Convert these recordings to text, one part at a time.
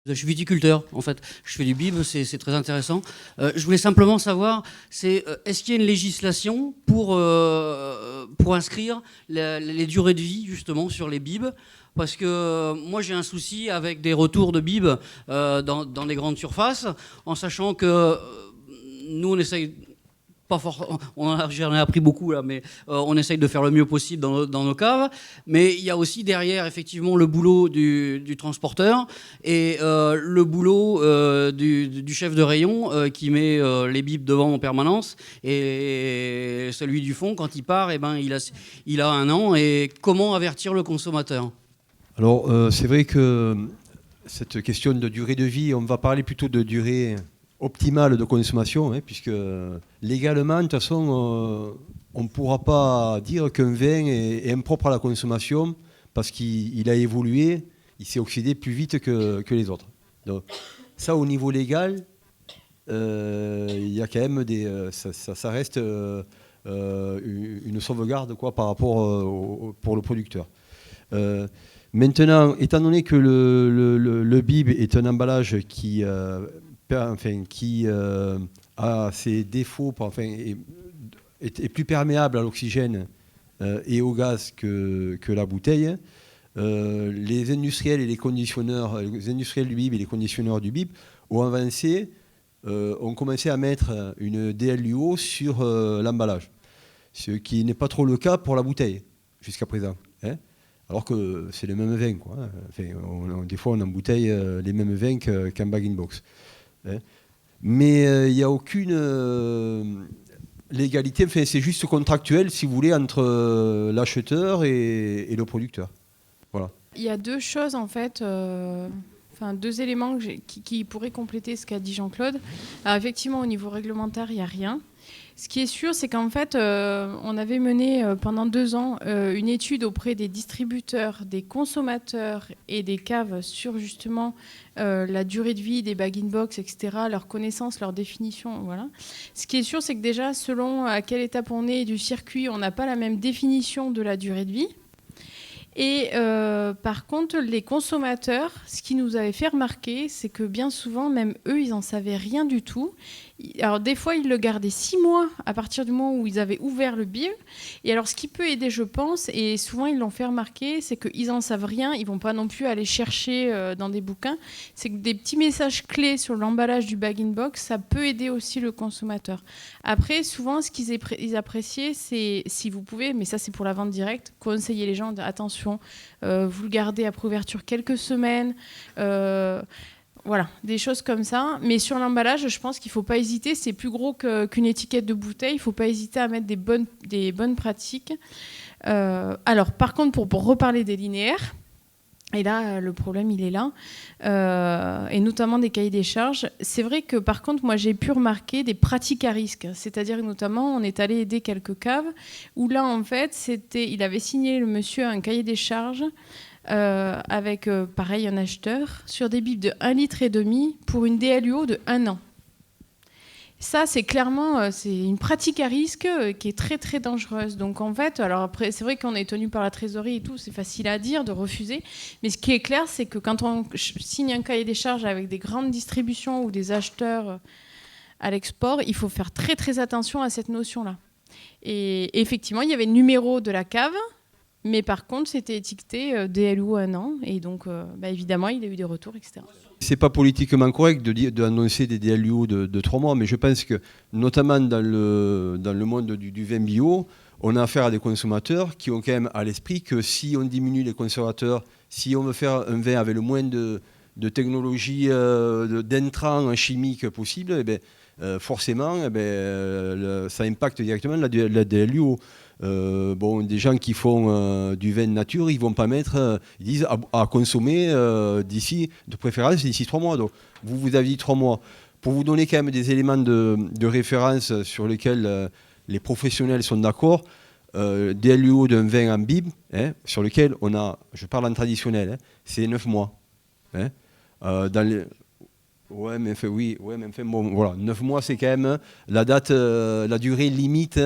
Je suis viticulteur, en fait. Je fais du bib, c'est très intéressant. Je voulais simplement savoir, est-ce qu'il y a une législation pour inscrire les durées de vie, justement, sur les bibs? Parce que moi, j'ai un souci avec des retours de bibs dans les grandes surfaces, en sachant que nous, on essaye... J'en ai appris beaucoup là, mais on essaye de faire le mieux possible dans nos caves. Mais il y a aussi derrière effectivement le boulot du transporteur et le boulot du chef de rayon qui met les bips devant en permanence, et celui du fond quand il part, il a 1 an. Et comment avertir le consommateur? Alors c'est vrai que cette question de durée de vie, on va parler plutôt de durée optimale de consommation, puisque légalement, de toute façon, on ne pourra pas dire qu'un vin est impropre à la consommation parce qu'il a évolué, il s'est oxydé plus vite que les autres. Donc, ça, au niveau légal, il y a quand même ça reste une sauvegarde par rapport pour le producteur. Maintenant, étant donné que le bib est un emballage qui a ses défauts, est plus perméable à l'oxygène et au gaz que la bouteille, les industriels et les conditionneurs, les industriels du bib et les conditionneurs du bib ont avancé, ont commencé à mettre une DLUO sur l'emballage, ce qui n'est pas trop le cas pour la bouteille jusqu'à présent. Alors que c'est les mêmes vins, quoi. Des fois, on embouteille les mêmes vins qu'un bag-in-box. Mais il n'y a aucune légalité, c'est juste contractuel, si vous voulez, entre l'acheteur et le producteur. Voilà. Il y a deux choses, en fait, deux éléments qui pourraient compléter ce qu'a dit Jean-Claude. Alors, effectivement, au niveau réglementaire, il n'y a rien. Ce qui est sûr, c'est qu'en fait, on avait mené pendant 2 ans une étude auprès des distributeurs, des consommateurs et des caves sur justement la durée de vie des bag-in-box, etc., leur connaissance, leur définition. Voilà. Ce qui est sûr, c'est que déjà, selon à quelle étape on est du circuit, on n'a pas la même définition de la durée de vie. Et par contre, les consommateurs, ce qui nous avait fait remarquer, c'est que bien souvent, même eux, ils n'en savaient rien du tout. Alors des fois, ils le gardaient 6 mois à partir du moment où ils avaient ouvert le bib. Et alors ce qui peut aider, je pense, et souvent ils l'ont fait remarquer, c'est qu'ils n'en savent rien, ils ne vont pas non plus aller chercher dans des bouquins. C'est que des petits messages clés sur l'emballage du bag-in-box, ça peut aider aussi le consommateur. Après, souvent, ce qu'ils appréciaient, c'est, si vous pouvez, mais ça c'est pour la vente directe, conseiller les gens, attention, vous le gardez après ouverture quelques semaines, voilà, des choses comme ça. Mais sur l'emballage, je pense qu'il ne faut pas hésiter. C'est plus gros qu'une étiquette de bouteille. Il ne faut pas hésiter à mettre des bonnes pratiques. Alors, par contre, pour reparler des linéaires, et là, le problème, il est là, et notamment des cahiers des charges. C'est vrai que, par contre, moi, j'ai pu remarquer des pratiques à risque. C'est-à-dire, notamment, on est allé aider quelques caves où là, en fait, il avait signé, le monsieur, un cahier des charges avec, pareil, un acheteur, sur des bibs de 1,5 litre pour une DLUO de 1 an. Ça, c'est clairement c'est une pratique à risque qui est très, très dangereuse. Donc, en fait, alors après, c'est vrai qu'on est tenu par la trésorerie et tout, c'est facile à dire, de refuser. Mais ce qui est clair, c'est que quand on signe un cahier des charges avec des grandes distributions ou des acheteurs à l'export, il faut faire très, très attention à cette notion-là. Et effectivement, il y avait le numéro de la cave, mais par contre, c'était étiqueté DLU 1 an. Et donc, évidemment, il a eu des retours, etc. C'est pas politiquement correct d'annoncer des DLU de 3 mois, mais je pense que, notamment dans le monde du vin bio, on a affaire à des consommateurs qui ont quand même à l'esprit que si on diminue les conservateurs, si on veut faire un vin avec le moins de technologie, d'intrants chimiques possible, forcément, ça impacte directement la DLU. Des gens qui font du vin nature, ils vont pas mettre, ils disent à consommer de préférence d'ici 3 mois. Donc vous avez dit 3 mois. Pour vous donner quand même des éléments de référence sur lesquels les professionnels sont d'accord, DLUO d'un vin en bib, sur lequel on a, je parle en traditionnel, c'est 9 mois. Ouais, mais voilà, 9 mois, c'est quand même la date, la durée limite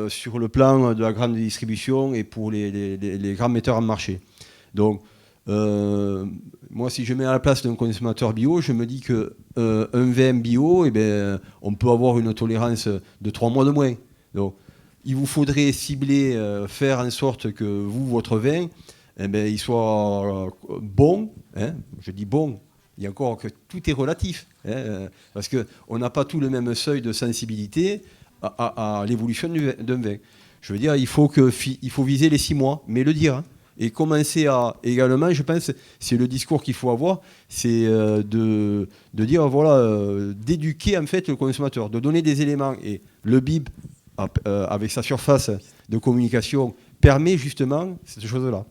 sur le plan de la grande distribution et pour les grands metteurs en marché. Donc, moi, si je mets à la place d'un consommateur bio, je me dis qu'un vin bio, on peut avoir une tolérance de 3 mois de moins. Donc, il vous faudrait cibler, faire en sorte que votre vin, il soit bon. Hein, je dis bon. Il y a encore que tout est relatif. Hein, parce qu'on n'a pas tout le même seuil de sensibilité à l'évolution d'un vin. Je veux dire, il faut viser les 6 mois, mais le dire. Hein. Et commencer également, je pense, c'est le discours qu'il faut avoir, c'est de dire, voilà, d'éduquer en fait le consommateur, de donner des éléments. Et le BIB, avec sa surface de communication, permet justement cette chose-là.